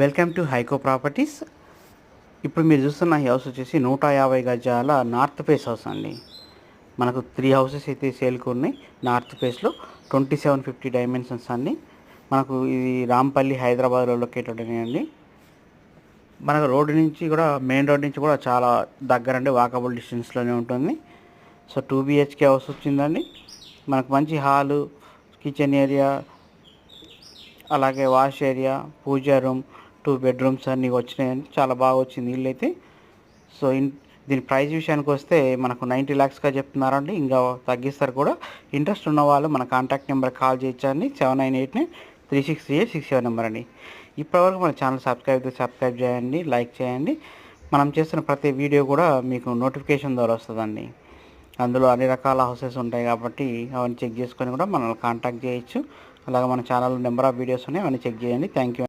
Welcome to హైకో properties. ఇప్పుడు మీరు చూస్తున్న ఈ హౌస్ వచ్చేసి 150 గజాల నార్త్ ఫేస్ హౌస్ అండి. మనకు 3 హౌసెస్ అయితే సేల్కి ఉన్నాయి. నార్త్ ఫేస్లో 2750 డైమెన్షన్స్ అండి. మనకు ఇది రాంపల్లి హైదరాబాద్లో లొకేటెడ్ అండి. మనకు రోడ్డు నుంచి కూడా, మెయిన్ రోడ్ నుంచి కూడా చాలా దగ్గర అండి, వాకబుల్ డిస్టెన్స్లోనే ఉంటుంది. సో 2 BHK హౌస్ వచ్చిందండి. మనకు మంచి హాలు, కిచెన్ ఏరియా, అలాగే వాష్ ఏరియా, పూజా రూమ్, 2 బెడ్రూమ్స్ అన్నీ వచ్చినాయండి. చాలా బాగా వచ్చింది ఇల్లు అయితే. సో దీని ప్రైస్ విషయానికి వస్తే మనకు 90 lakhsగా చెప్తున్నారండి. ఇంకా తగ్గిస్తారు కూడా. ఇంట్రెస్ట్ ఉన్న వాళ్ళు మన కాంటాక్ట్ నెంబర్ కాల్ చేయొచ్చండి. 7989363867 నెంబర్ అండి. ఇప్పటివరకు మన ఛానల్ సబ్స్క్రైబ్ చేయండి, లైక్ చేయండి. మనం చేస్తున్న ప్రతి వీడియో కూడా మీకు నోటిఫికేషన్ ద్వారా వస్తుందండి. అందులో అన్ని రకాల హౌసెస్ ఉంటాయి కాబట్టి అవన్నీ చెక్ చేసుకొని కూడా మనల్ని కాంటాక్ట్ చేయొచ్చు. అలాగే మన ఛానల్లో నెంబర్ ఆఫ్ వీడియోస్ ఉన్నాయి, అవన్నీ చెక్ చేయండి. Thank you.